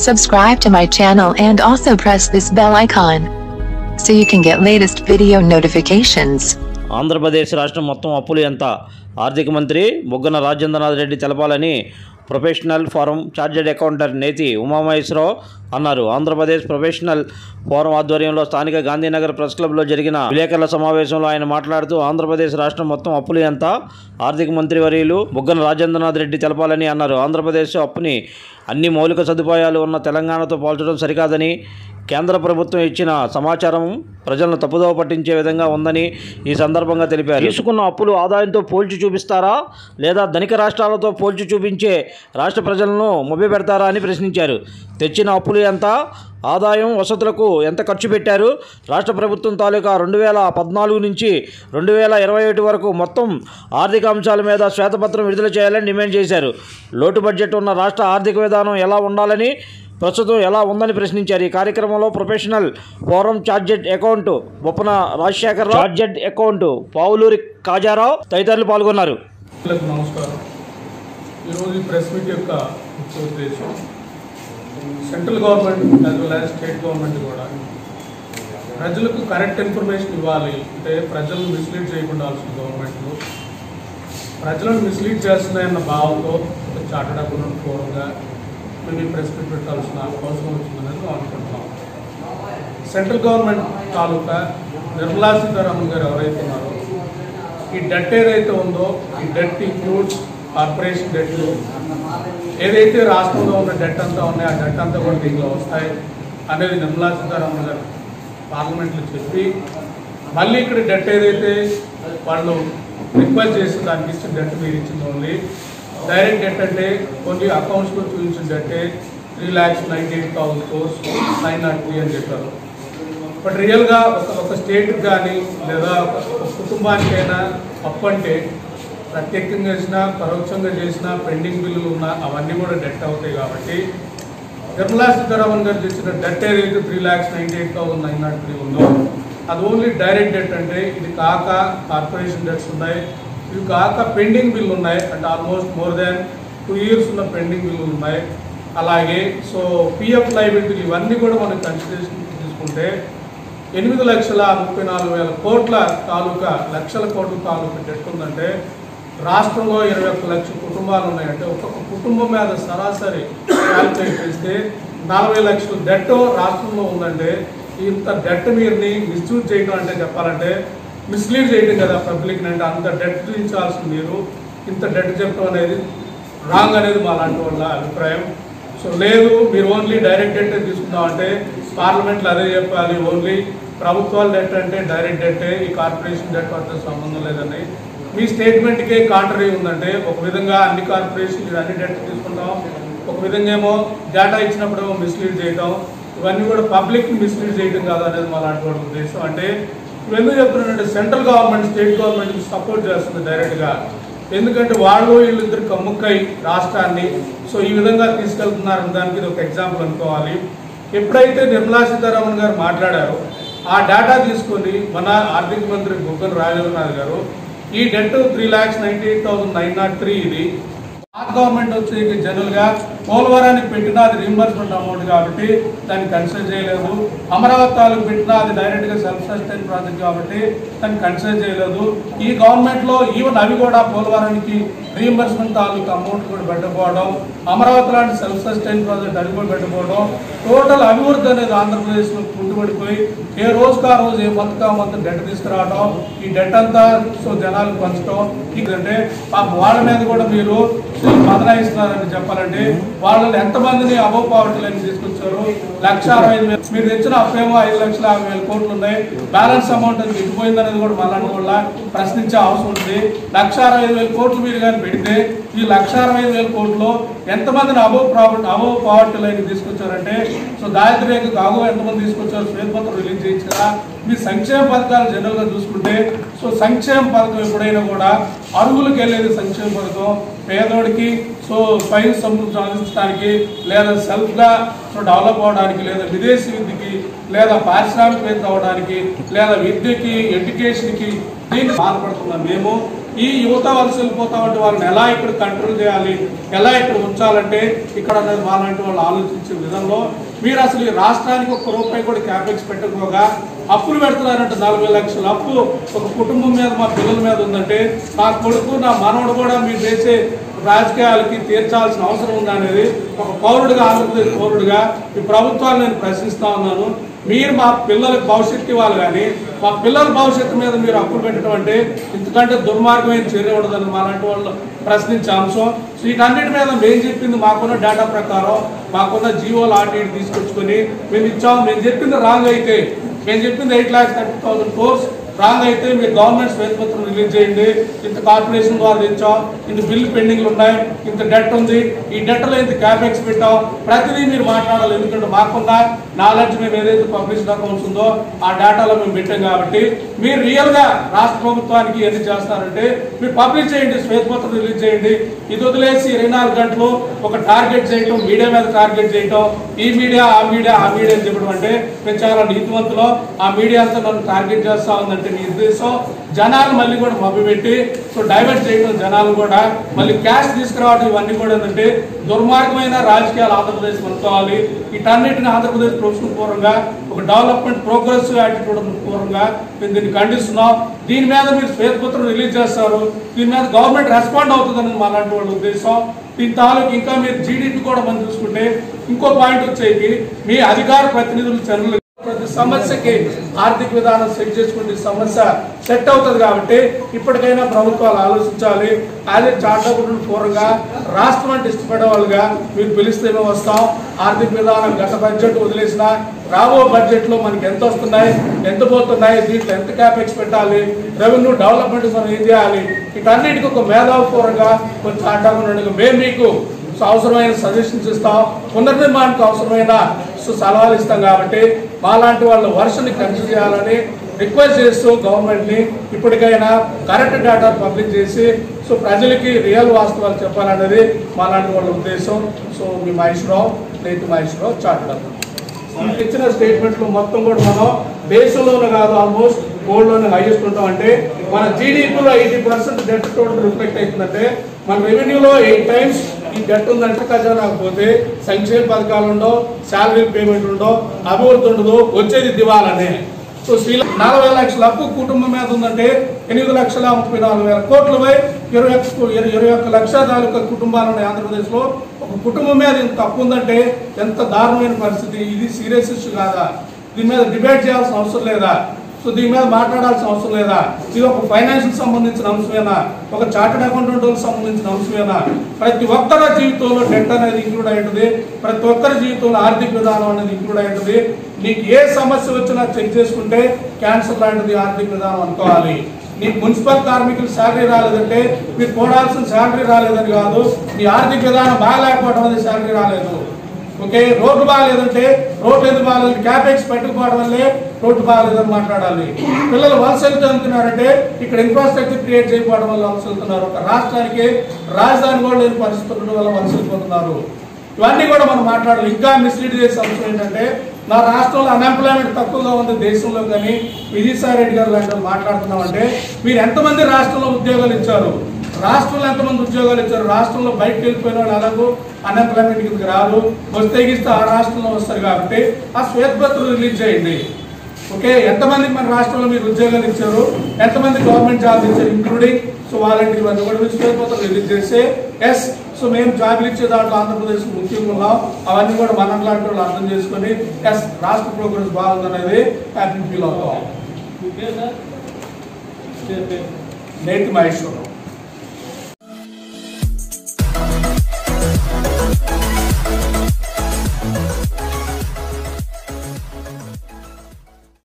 Subscribe to my channel and also press this bell icon so you can get latest video notifications. Andhra Pradesh రాష్ట్రం మొత్తం అప్పులు ఎంత? ఆర్థిక మంత్రి బుగ్గన రాజేంద్రనాథ్ రెడ్డి తెలపాలని ప్రొఫెషనల్ ఫోరం చార్టెడ్ అకౌంటెంట్ నేతి ఉమామహేశ్వరరావు అన్నారు. ఆంధ్రప్రదేశ్ ప్రొఫెషనల్ ఫోరం ఆధ్వర్యంలో స్థానిక గాంధీనగర్ ప్రెస్ క్లబ్లో జరిగిన విలేకరుల సమావేశంలో ఆయన మాట్లాడుతూ ఆంధ్రప్రదేశ్ రాష్ట్రం మొత్తం అప్పులు ఎంత? ఆర్థిక మంత్రి వర్యులు బుగ్గన రాజేంద్రనాథ్ రెడ్డి తెలపాలని అన్నారు. ఆంధ్రప్రదేశ్ అప్పుని అన్ని మౌలిక సదుపాయాలు ఉన్న తెలంగాణతో పోల్చడం సరికాదని, కేంద్ర ప్రభుత్వం ఇచ్చిన సమాచారం ప్రజలను తప్పుదోవ పట్టించే విధంగా ఉందని ఈ సందర్భంగా తెలిపారు. తీసుకున్న అప్పులు ఆదాయంతో పోల్చి చూపిస్తారా లేదా ధనిక రాష్ట్రాలతో పోల్చి చూపించే రాష్ట్ర ప్రజలను మభ్యపెడతారా అని ప్రశ్నించారు. తెచ్చిన అప్పులు ఎంత? ఆదాయం వసతులకు ఎంత ఖర్చు పెట్టారు? రాష్ట్ర ప్రభుత్వం తాలూకా 2014 నుంచి 2021 వరకు మొత్తం ఆర్థిక అంశాల మీద శ్వేతపత్రం విడుదల చేయాలని డిమాండ్ చేశారు. లోటు బడ్జెట్ ఉన్న రాష్ట్ర ఆర్థిక విధానం ఎలా ఉండాలని, ప్రస్తుతం ఎలా ఉందని ప్రశ్నించారు. ఈ కార్యక్రమంలో professional forum chartered account Boppana Rajasekhararao, chartered account Pavuluri Kajarao తదితరులు పాల్గొన్నారు. నమస్కారం. ఈరోజు ఈ ప్రెస్ మీట్ యొక్క ముఖ్య ఉద్దేశం central government as well as state government కూడా ప్రజలకు కరెక్ట్ ఇన్ఫర్మేషన్ ఇవ్వాలి. అంటే ప్రజలను మిస్లీడ్ చేయకుండా గవర్నమెంట్లు ప్రజలను మిస్లీడ్ చేస్తున్నాయన్న భావంతో ఒక చార్టెడ్ అకౌంటెంట్ ఫోరంగా మేము ఈ ప్రెస్ మీట్ పెట్టాల్సిన అవసరం వచ్చిందని మేము అనుకుంటున్నాం. సెంట్రల్ గవర్నమెంట్ తాలూకా నిర్మలా సీతారామన్ గారు ఎవరైతే ఉన్నారో ఈ డెట్ ఏదైతే ఉందో ఈ డెట్ ఇంక్లూడ్స్ కార్పొరేషన్ డెట్లు, ఏదైతే రాష్ట్రంలో ఉన్న డెట్ అంతా ఉన్నాయో ఆ డెట్ అంతా కూడా దీనిలో వస్తాయి అనేది నిర్మలా సీతారామన్ గారు పార్లమెంట్లో చెప్పి, మళ్ళీ ఇక్కడ డెట్ ఏదైతే వాళ్ళు రిక్వెస్ట్ చేసి దానికి ఇచ్చిన డెట్ మీరు ఇచ్చింది ఓన్లీ డైరెక్ట్ డెట్ అంటే కొన్ని అకౌంట్స్లో చూపించిన డెట్టే 3,98,000 crores 903 అని చెప్పారు. బట్ రియల్గా ఒక స్టేట్కి కానీ లేదా ఒక కుటుంబానికైనా అప్పు అంటే ప్రత్యేకంగా చేసినా పరోక్షంగా చేసినా పెండింగ్ బిల్లులు ఉన్నా అవన్నీ కూడా డెట్ అవుతాయి. కాబట్టి నిర్మలా సీతారామన్ గారు తెచ్చిన డెట్ ఏదైతే 3,98,903 ఉందో అది ఓన్లీ డైరెక్ట్ డెట్. అంటే ఇది కాక కార్పొరేషన్ డెట్స్ ఉన్నాయి, ఇవి కాక పెండింగ్ బిల్లు ఉన్నాయి, అంటే ఆల్మోస్ట్ మోర్ దాన్ 2 years ఉన్న పెండింగ్ బిల్లులు ఉన్నాయి. అలాగే సో పిఎఫ్ లైబిలిటీలు ఇవన్నీ కూడా మనం కన్సిడరేషన్ తీసుకుంటే 8,34,000 కోట్ల తాలూకా లక్షల కోట్ల తాలూకా డెట్ ఉందంటే రాష్ట్రంలో 21 లక్షల కుటుంబాలు ఉన్నాయంటే ఒక్కొక్క కుటుంబం మీద సరాసరి క్యాల్కులేట్ చేస్తే 40 లక్షల డెట్ రాష్ట్రంలో ఉందంటే ఇంత డెట్ మీరుని మిస్యూజ్ చేయడం అంటే చెప్పాలంటే మిస్లీడ్ చేయడం కదా పబ్లిక్ని. అంటే అంత డెట్ చూపించాల్సింది మీరు ఇంత డెట్ చెప్పడం అనేది రాంగ్ అనేది మా లాంటి వాళ్ళ అభిప్రాయం. సో లేదు మీరు ఓన్లీ డైరెక్ట్ డెట్ తీసుకుందామంటే పార్లమెంట్లో అదే చెప్పాలి, ఓన్లీ ప్రభుత్వాల డెట్ అంటే డైరెక్ట్ డెట్టే, ఈ కార్పొరేషన్ డెట్ వద్ద సంబంధం లేదని మీ స్టేట్మెంట్కే కాంట్రరీ ఉందంటే ఒక విధంగా అన్ని కార్పొరేషన్ అన్ని డెట్ తీసుకుంటాం, ఒక విధంగా ఏమో డేటా ఇచ్చినప్పుడు మిస్లీడ్ చేయడం, ఇవన్నీ కూడా పబ్లిక్ని మిస్లీడ్ చేయడం కాదు అనేది మా లాంటి వాళ్ళ ఉద్దేశం. అంటే ఇప్పుడు ఎందుకు చెప్తున్నానంటే సెంట్రల్ గవర్నమెంట్ స్టేట్ గవర్నమెంట్కి సపోర్ట్ చేస్తుంది డైరెక్ట్గా, ఎందుకంటే వాళ్ళు వీళ్ళిద్దరు కమ్ముక్కై రాష్ట్రాన్ని సో ఈ విధంగా తీసుకెళ్తున్నారని దానికి ఇది ఒక ఎగ్జాంపుల్ అనుకోవాలి. ఎప్పుడైతే నిర్మలా సీతారామన్ గారు మాట్లాడారో ఆ డేటా తీసుకొని మన ఆర్థిక మంత్రి బుగ్గన రాజేంద్రనాథ్ గారు ఈ డెట్ 3,98,903 ఇది పాత గవర్నమెంట్ వచ్చి జనరల్గా పోలవరానికి పెట్టినా అది రీంబర్స్మెంట్ అమౌంట్ కాబట్టి దాన్ని కన్సిడర్ చేయలేదు. అమరావతి తాలూకు పెట్టినా అది డైరెక్ట్గా సెల్ఫ్ సస్టైన్ ప్రాజెక్ట్ కాబట్టి దాన్ని కన్సిడర్ చేయలేదు. ఈ గవర్నమెంట్లో ఈవెన్ అవి కూడా పోలవరానికి రీంబర్స్మెంట్ తాలూకు అమౌంట్ కూడా పెట్టకపోవడం, అమరావతి లాంటి సెల్ఫ్ సస్టైన్ ప్రాజెక్ట్ అది కూడా పెట్టకపోవడం, టోటల్ అభివృద్ధి అనేది ఆంధ్రప్రదేశ్లో కుంటుపడిపోయి ఏ రోజుకా రోజు ఏ మొత్తం మొత్తం డెట్ తీసుకురావడం, ఈ డెట్ అంతా సో జనాలకు పంచడం, అంటే వాళ్ళ మీద కూడా మీరు బదలాయిస్తున్నారని చెప్పాలంటే వాళ్ళని ఎంతమందిని అబోవ్ పావర్టీ లైన్ తీసుకొచ్చారు. 1,65,000 మీరు తెచ్చిన అప్పేమో 5,50,000 కోట్లు ఉన్నాయి, బ్యాలెన్స్ అమౌంట్ అది ఎట్టిపోయిందనేది కూడా మళ్ళీ వల్ల ప్రశ్నించే అవసరం ఉంది. 1,65,000 కోట్లు మీరు కానీ పెడితే ఈ 1,65,000 కోట్లు ఎంతమందిని అబోవ్ పావర్టీ లైన్ తీసుకొచ్చారంటే సో దారిద్ర్యకు కాగు ఎంతమంది తీసుకొచ్చారు శ్వేతపత్రం రిలీజ్ చేయొచ్చు కదా. మీ సంక్షేమ పథకాలు జనరల్గా చూసుకుంటే సో సంక్షేమ పథకం ఎప్పుడైనా కూడా అరుగులకు వెళ్ళేది సంక్షేమ పథకం, పేదోడికి సో స్వయం సమృద్ధి సాధించడానికి లేదా సెల్ఫ్గా సో డెవలప్ అవడానికి లేదా విదేశీ విద్యకి లేదా పారిశ్రామికవేత్త అవడానికి లేదా విద్యకి ఎడ్యుకేషన్కి దీన్ని బాధపడుతున్నాం మేము. ఈ యువత వలస వెళ్ళిపోతా ఉంటే వాళ్ళని ఎలా ఇక్కడ కంట్రోల్ చేయాలి, ఎలా ఇక్కడ ఉంచాలంటే ఇక్కడ అనేది వాళ్ళంటి వాళ్ళు ఆలోచించే విధంలో మీరు అసలు ఈ రాష్ట్రానికి ₹1 కూడా క్యాపెక్స్ పెట్టకపోగా అప్పులు పెడుతున్నారంటే 40 లక్షల అప్పు ఒక కుటుంబం మీద మా పిల్లల మీద ఉందంటే నా కొడుకు నా మనవడు కూడా మీరు చేసే రాజకీయాలకి తీర్చాల్సిన అవసరం ఉందనేది ఒక పౌరుడిగా, ఆంధ్రప్రదేశ్ పౌరుడిగా ఈ ప్రభుత్వాన్ని నేను ప్రశ్నిస్తా ఉన్నాను. మీరు మా పిల్లలకు భవిష్యత్తు ఇవ్వాలి కానీ మా పిల్లల భవిష్యత్తు మీద మీరు అప్పులు పెట్టడం అంటే ఇంతకంటే దుర్మార్గమైన చర్య ఉండదని మాలాంటి వాళ్ళు ప్రశ్నించే అంశం. సో వీటన్నిటి మీద మేము చెప్పింది మాకున్న డేటా ప్రకారం మాకున్న జీవోలు ఆర్టీ తీసుకొచ్చుకొని మేము ఇచ్చాము. మేము చెప్పింది రాంగ్ అయితే, మేము చెప్పింది 8,30,000 కోర్స్ రాంగ్ అయితే మీరు గవర్నమెంట్ శ్వేతపత్రం రిలీజ్ చేయండి. ఇంత కార్పొరేషన్ ద్వారా తెచ్చాం, ఇంత బిల్లు పెండింగ్లు ఉన్నాయి, ఇంత డెట్ ఉంది, ఈ డెట్లో ఇంత క్యాపెక్స్ పెట్టాం, ప్రతిదీ మీరు మాట్లాడాలి. ఎందుకంటే మాకున్న నాలెడ్జ్ మేము ఏదైతే పబ్లిష్డ్ అకౌంట్స్ ఉందో ఆ డేటాలో మేము పెట్టాం కాబట్టి మీరు రియల్గా రాష్ట్ర ప్రభుత్వానికి ఎన్ని చేస్తారంటే మీరు పబ్లిష్ చేయండి, శ్వేతపత్రం రిలీజ్ చేయండి. ఇది వదిలేసి 24 గంటలు ఒక టార్గెట్ చేయటం, మీడియా మీద టార్గెట్ చేయటం, ఈ మీడియా ఆ మీడియా ఆ మీడియా అని చెప్పడం అంటే మేము చాలా నీతివంతులు. ఆ మీడియా అంతా నన్ను టార్గెట్ చేస్తా ఉందంటే మీ ఉద్దేశం జనాలు మళ్ళీ కూడా మభ్యపెట్టి సో డైవర్ట్ చేయడం, జనాలు కూడా మళ్ళీ క్యాష్ తీసుకురావడం, ఇవన్నీ కూడా ఏంటంటే దుర్మార్గమైన రాజకీయాలు ఆంధ్రప్రదేశ్ కొనుక్కోవాలి. వీటన్నిటిని ఆంధ్రప్రదేశ్ ప్రభుత్వం పూర్వంగా ఒక డెవలప్మెంట్ ప్రోగ్రెసివ్ యాటిట్యూడ్ పూర్వంగా మేము దీన్ని ఖండిస్తున్నాం. దీని మీద మీరు శ్వేతపత్రం రిలీజ్ చేస్తారు, దీని మీద గవర్నమెంట్ రెస్పాండ్ అవుతుందని మాలాంటి వాళ్ళ ఉద్దేశం. దీని తాలూకు ఇంకా మీరు జీడీపీ కూడా మనం చూసుకుంటే ఇంకో పాయింట్ వచ్చేకి మీ అధికార ప్రతినిధులు చర్యలు ప్రతి సమస్యకి ఆర్థిక విధానం సెట్ చేసుకుంటే సమస్య సెట్ అవుతుంది కాబట్టి ఇప్పటికైనా ప్రభుత్వాలు ఆలోచించాలి. అదే చార్టబుల్ పూర్వంగా రాష్ట్రం అంటే ఇష్టపడే వాళ్ళుగా మీరు పిలిస్తే మేము వస్తాం. ఆర్థిక విధానం గత బడ్జెట్ వదిలేసిన రాబో బడ్జెట్లో మనకి ఎంత వస్తున్నాయి, ఎంత పోతున్నాయి, దీంట్లో ఎంత క్యాపెక్స్ పెట్టాలి, రెవెన్యూ డెవలప్మెంట్ మనం ఏం చేయాలి, వీటన్నిటికీ ఒక మేధావుపూర్వంగా కొంచెం చార్టబుల్ మేము మీకు అవసరమైన సజెషన్స్ ఇస్తాం, పునర్నిర్మాణానికి అవసరమైన సలహాలు ఇస్తాం. కాబట్టి మాలాంటి వాళ్ళ వర్షని కన్సిడర్ చేయాలని రిక్వెస్ట్ చేస్తూ గవర్నమెంట్ని ఇప్పటికైనా కరెక్ట్ డేటా పబ్లిక్ చేసి సో ప్రజలకి రియల్ వాస్తవాలు చెప్పాలనేది మాలాంటి వాళ్ళ ఉద్దేశం. సో మీ మహేశ్వరరావు, నేతి మహేశ్వరరావు, చార్టర్ ఇచ్చిన స్టేట్మెంట్లు మొత్తం కూడా మనం దేశంలోనే కాదు ఆల్మోస్ట్ వరల్డ్లోనే హైయెస్ట్ ఉంటాం. అంటే మన జీడీపీలో 80% డెట్ టోటల్ రిఫ్లెక్ట్ అవుతుందంటే మన రెవెన్యూలో 8 times ఈ డెట్ ఉందంటే ఖజానా పోతే సంక్షేమ పథకాలు ఉండవు, శాలరీ పేమెంట్ ఉండవు, అభివృద్ధి ఉండదు, వచ్చేది దివాలనే. సో 40 లక్షల అప్పు కుటుంబం మీద ఉందంటే 8,34,000 కోట్లపై 21 లక్షల తాలూకా కుటుంబాలు ఉన్నాయి ఆంధ్రప్రదేశ్లో. ఒక కుటుంబం మీద ఇంత అప్పు ఉందంటే ఎంత దారుణమైన పరిస్థితి. ఇది సీరియస్ ఇష్యూ కాదా? దీని మీద డిబేట్ చేయాల్సిన అవసరం లేదా? సో దీని మీద మాట్లాడాల్సిన అవసరం లేదా? ఇది ఒక ఫైనాన్షియల్ సంబంధించిన అంశమేనా, ఒక చార్టెడ్ అకౌంటెంట్కి సంబంధించిన అంశమేనా? ప్రతి ఒక్కరి జీవితంలో డెట్ అనేది ఇంక్లూడ్ అయి ఉంటుంది, ప్రతి ఒక్కరి జీవితంలో ఆర్థిక విధానం అనేది ఇంక్లూడ్ అయి ఉంటుంది. నీకు ఏ సమస్య వచ్చినా చెక్ చేసుకుంటే క్యాన్సర్ లాంటిది ఆర్థిక విధానం అనుకోవాలి. నీకు మున్సిపల్ కార్మికులు శాలరీ రాలేదంటే మీరు పోడాల్సిన శాలరీ రాలేదని కాదు, నీ ఆర్థిక విధానం బాగాలేకపోవడం అనేది శాలరీ రాలేదు. ఓకే, రోడ్డు బాగాలేదంటే రోడ్డు ఎందుకు బాగాలేదు, క్యాపెక్స్ పెట్టుకోవడం వల్లే రోడ్డు బాగాలేదని మాట్లాడాలి. పిల్లలు వలస వెళ్తున్నారంటే ఇక్కడ ఇన్ఫ్రాస్ట్రక్చర్ క్రియేట్ చేయకపోవడం వల్ల వలస వెళ్తున్నారు. ఒక రాష్ట్రానికి రాజధాని కూడా లేని పరిస్థితుల వల్ల వలస వెళ్ళిపోతున్నారు. ఇవన్నీ కూడా మనం మాట్లాడాలి. ఇంకా మిస్లీడ్ చేసే అంశం ఏంటంటే నా రాష్ట్రంలో అన్ఎంప్లాయ్మెంట్ తక్కువగా ఉంది దేశంలో, కానీ విజయసాయి రెడ్డి గారు లాంటి వాళ్ళు మాట్లాడుతున్నామంటే మీరు ఎంతమంది రాష్ట్రంలో ఉద్యోగాలు ఇచ్చారు, రాష్ట్రంలో ఎంతమంది ఉద్యోగాలు ఇచ్చారు, రాష్ట్రంలో బయటకు వెళ్ళిపోయిన వాళ్ళు అలాగూ అన్ఎంప్లాయ్మెంట్ కిందకి రారు, వస్తే గిస్తే ఆ రాష్ట్రంలో వస్తారు. కాబట్టి ఆ శ్వేతపత్రం రిలీజ్ చేయండి. ఓకే, ఎంతమందికి మన రాష్ట్రంలో మీరు ఉద్యోగాలు ఇచ్చారు, ఎంతమంది గవర్నమెంట్ జాబ్స్ ఇచ్చారు, ఇంక్లూడింగ్ సో వాలంటీర్ ఇవన్నీ కూడా మీరు శ్వేతపత్రం రిలీజ్ చేస్తే ఎస్ సో మేము జాబులు ఇచ్చే దాంట్లో ఆంధ్రప్రదేశ్ ముఖ్యంగా ఉన్నాం, అవన్నీ కూడా మనం లాంటి వాళ్ళు అర్థం చేసుకొని ఎస్ రాష్ట్ర ప్రోగ్రెస్ బాగుందనేది హ్యాపీ ఫీల్ అవుతాం. నేతి మహేశ్వరం.